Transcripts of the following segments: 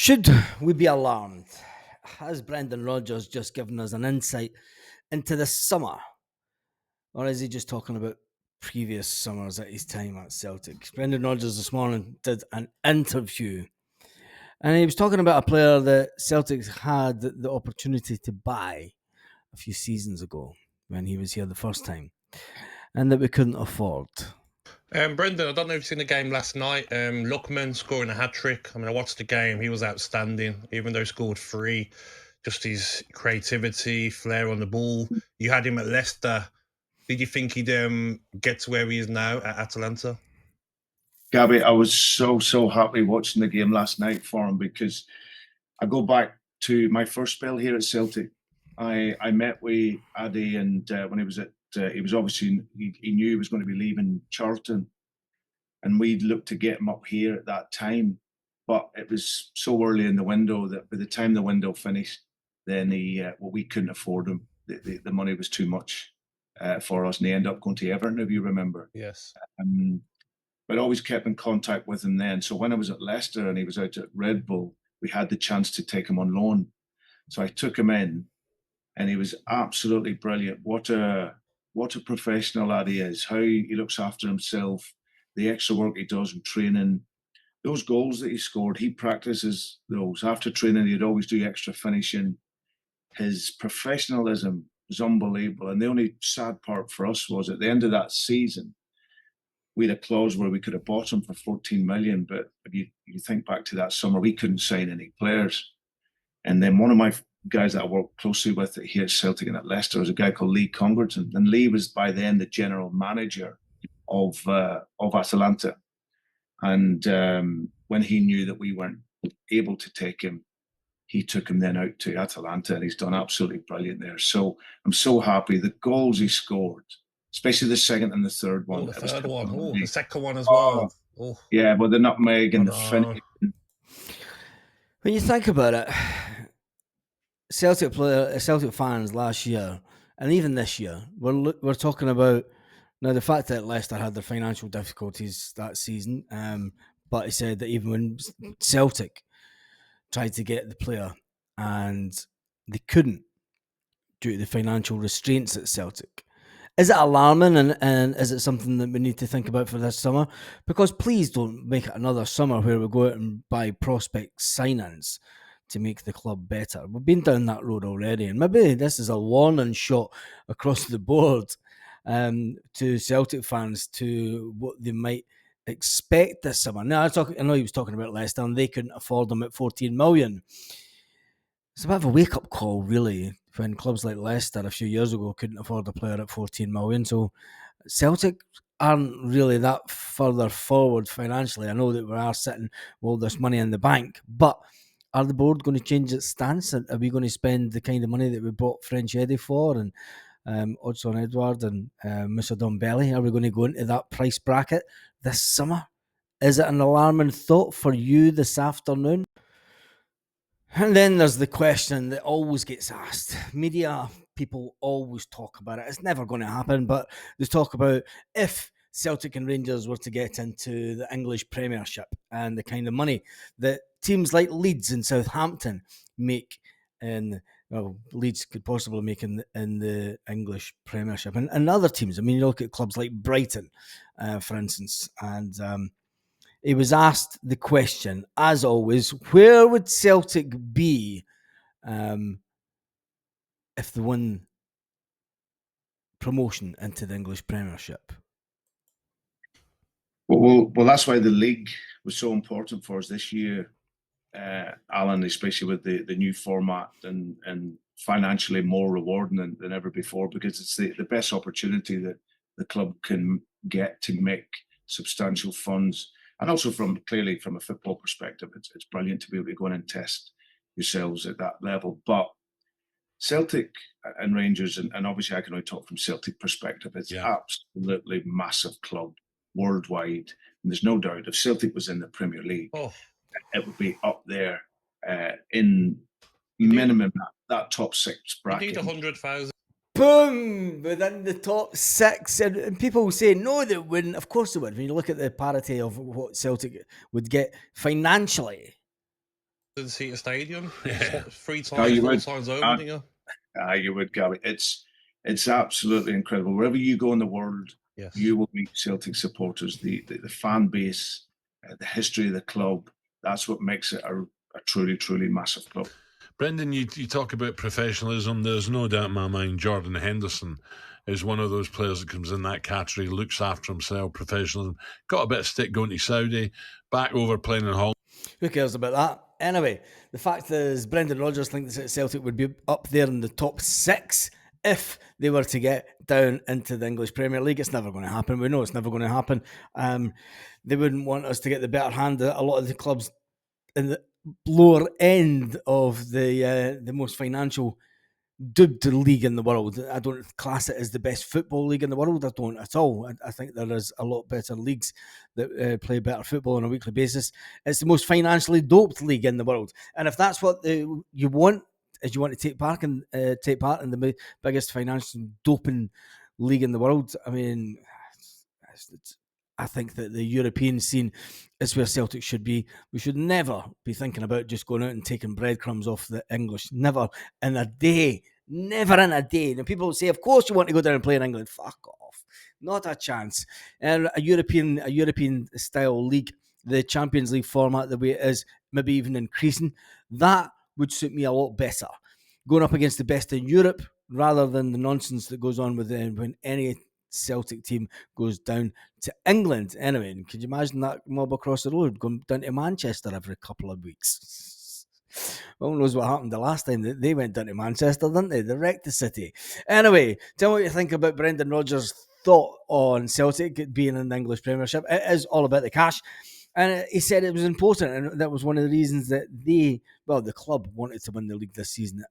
Should we be alarmed? Has Brendan Rodgers just given us an insight into the summer? Or is he just talking about previous summers at his time at Celtic? Brendan Rodgers this morning did an interview and he was talking about a player that Celtic had the opportunity to buy a few seasons ago when he was here the first time and that we couldn't afford. Brendan, I don't know if you've seen the game last night. Lookman scoring a hat trick. I mean, I watched the game. He was outstanding, even though he scored three. Just his creativity, flair on the ball. You had him at Leicester. Did you think he'd get to where he is now at Atalanta? Gabby, I was so happy watching the game last night for him because I go back to my first spell here at Celtic. I met with Addy, and when he was he was obviously he knew he was going to be leaving Charlton, and we looked to get him up here at that time, but it was so early in the window that by the time the window finished, then we couldn't afford him. The money was too much for us, and he ended up going to Everton, if you remember. Yes. But always kept in contact with him then. So when I was at Leicester and he was out at Red Bull, we had the chance to take him on loan. So I took him in, and he was absolutely brilliant. What a professional lad he is. How he looks after himself, the extra work he does in training. Those goals that he scored, he practices those. After training, he'd always do extra finishing. His professionalism was unbelievable. And the only sad part for us was at the end of that season, we had a clause where we could have bought him for 14 million, but if you think back to that summer, we couldn't sign any players. And then one of my guys that I worked closely with here at Celtic and at Leicester was a guy called Lee Congerton, and Lee was by then the general manager of Atalanta. And when he knew that we weren't able to take him, he took him then out to Atalanta, and he's done absolutely brilliant there. So I'm so happy. The goals he scored, especially the second and the third one. The third one. The second one as well. Yeah, but the nutmeg and the finish. When you think about it, Celtic fans last year and even this year, we're talking about now the fact that Leicester had their financial difficulties that season. But he said that even when Celtic tried to get the player and they couldn't due to the financial restraints at Celtic. Is it alarming and is it something that we need to think about for this summer? Because please don't make it another summer where we go out and buy prospect signings to make the club better. We've been down that road already, and maybe this is a warning shot across the board to Celtic fans to what they might expect this summer. Now, I know he was talking about Leicester, and they couldn't afford them at 14 million. It's a bit of a wake-up call, really, when clubs like Leicester a few years ago couldn't afford a player at 14 million. So Celtic aren't really that further forward financially. I know that we are sitting with all this money in the bank, but are the board going to change its stance? Are we going to spend the kind of money that we bought French Eddie for and Odson Edward and Moussa Dembele? Are we going to go into that price bracket this summer? Is it an alarming thought for you this afternoon? And then there's the question that always gets asked. Media people always talk about it. It's never going to happen, but they talk about if Celtic and Rangers were to get into the English Premiership and the kind of money that teams like Leeds and Southampton make Leeds could possibly make in the English Premiership and other teams. I mean, you look at clubs like Brighton, for instance, and he was asked the question, as always, where would Celtic be if they won promotion into the English Premiership? Well, that's why the league was so important for us this year, Alan, especially with the new format and financially more rewarding than ever before, because it's the best opportunity that the club can get to make substantial funds. And also clearly from a football perspective, it's brilliant to be able to go in and test yourselves at that level. But Celtic and Rangers, and obviously I can only talk from Celtic perspective, it's absolutely massive club worldwide. And there's no doubt if Celtic was in the Premier League, it would be up there in minimum that top six bracket. You need 100,000. Boom! Within the top six. And people say, no, they wouldn't. Of course they would. When you look at the parity of what Celtic would get financially, The City Stadium. Yeah. 3 Oh, times, you 4 would. times over. You would, Gary. It's absolutely incredible. Wherever you go in the world, Yes. you will meet Celtic supporters. The fan base, the history of the club. That's what makes it a truly, truly massive club. Brendan, you talk about professionalism. There's no doubt in my mind Jordan Henderson is one of those players that comes in that category, looks after himself, professionalism. Got a bit of stick going to Saudi, back over playing in Hull. Who cares about that? Anyway, the fact is Brendan Rodgers thinks that Celtic would be up there in the top 6 if they were to get down into the English Premier League. It's never going to happen. We know it's never going to happen. They wouldn't want us to get the better hand. A lot of the clubs in the lower end of the most financial dubbed league in the world. I don't class it as the best football league in the world. I don't at all. I think there is a lot better leagues that play better football on a weekly basis. It's the most financially doped league in the world. And if that's what you want, is you want to take part in the biggest financial doping league in the world, I mean, I think that the European scene is where Celtic should be. We should never be thinking about just going out and taking breadcrumbs off the English. Never in a day. Never in a day. And people say, of course you want to go down and play in England. Fuck off. Not a chance. And a European style league, the Champions League format, the way it is, maybe even increasing, that would suit me a lot better. Going up against the best in Europe rather than the nonsense that goes on with when any Celtic team goes down to England. Anyway, could you imagine that mob across the road going down to Manchester every couple of weeks? Well, knows what happened the last time that they went down to Manchester, didn't they? They wrecked the city. Anyway, tell me what you think about Brendan Rodgers' thought on Celtic being in the English Premiership. It is all about the cash. And he said it was important, and that was one of the reasons that the club wanted to win the league this season.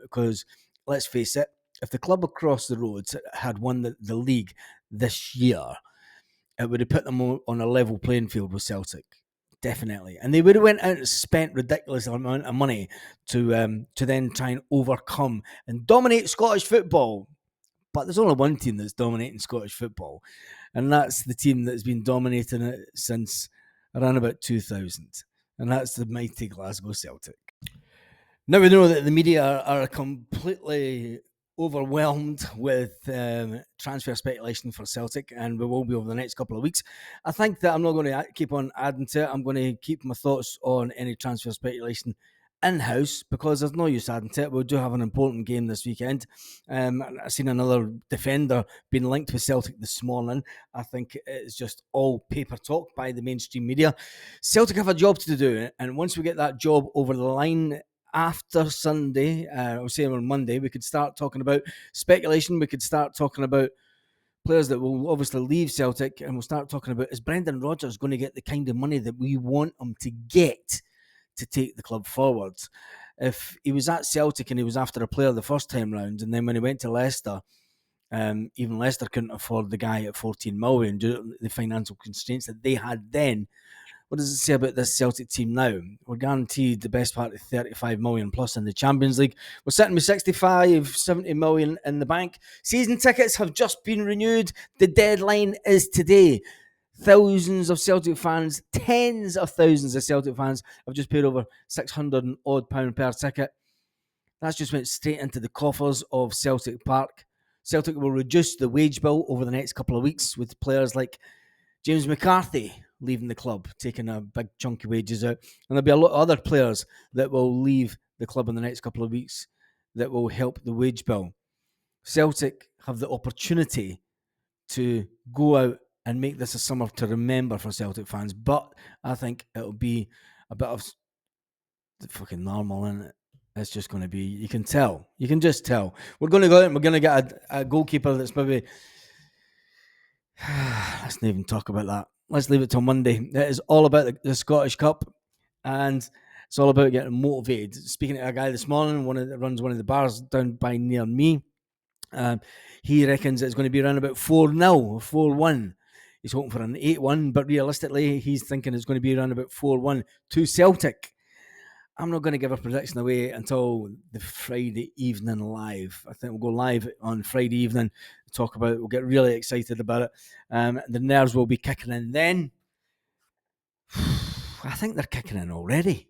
Because, let's face it, if the club across the road had won the league this year, it would have put them on a level playing field with Celtic, definitely. And they would have went out and spent ridiculous amount of money to then try and overcome and dominate Scottish football. But there's only one team that's dominating Scottish football, and that's the team that's been dominating it since around about 2000, and that's the mighty Glasgow Celtic. Now we know that the media are completely overwhelmed with transfer speculation for Celtic, and we will be over the next couple of weeks. I think that I'm not going to keep on adding to it. I'm going to keep my thoughts on any transfer speculation in-house because there's no use adding to it. We do have an important game this weekend. I've seen another defender being linked with Celtic this morning. I think it's just all paper talk by the mainstream media. Celtic have a job to do, and once we get that job over the line after Sunday, I was saying on Monday, we could start talking about speculation. We could start talking about players that will obviously leave Celtic, and we'll start talking about, is Brendan Rodgers going to get the kind of money that we want him to get to take the club forward? If he was at Celtic and he was after a player the first time round, and then when he went to Leicester, even Leicester couldn't afford the guy at 14 million due to the financial constraints that they had then. What does it say about this Celtic team now? We're guaranteed the best part of 35 million plus in the Champions League. We're sitting with 65, 70 million in the bank. Season tickets have just been renewed. The deadline is today. Thousands of Celtic fans, tens of thousands of Celtic fans have just paid over £600 odd per ticket. That's just went straight into the coffers of Celtic Park. Celtic will reduce the wage bill over the next couple of weeks with players like James McCarthy leaving the club, taking a big chunk of wages out. And there'll be a lot of other players that will leave the club in the next couple of weeks that will help the wage bill. Celtic have the opportunity to go out and make this a summer to remember for Celtic fans. But I think it'll be a bit of fucking normal, isn't it? It's just going to be, you can tell. You can just tell. We're going to go out and we're going to get a goalkeeper that's maybe... Let's not even talk about that. Let's leave it till Monday. It is all about the Scottish Cup, and it's all about getting motivated. Speaking to a guy this morning, that runs one of the bars down by near me, he reckons it's going to be around about 4-0, 4-1. He's hoping for an 8-1, but realistically, he's thinking it's going to be around about 4-1 to Celtic. I'm not going to give a prediction away until the Friday evening live. I think we'll go live on Friday evening, talk about it. We'll get really excited about it. The nerves will be kicking in then. I think they're kicking in already.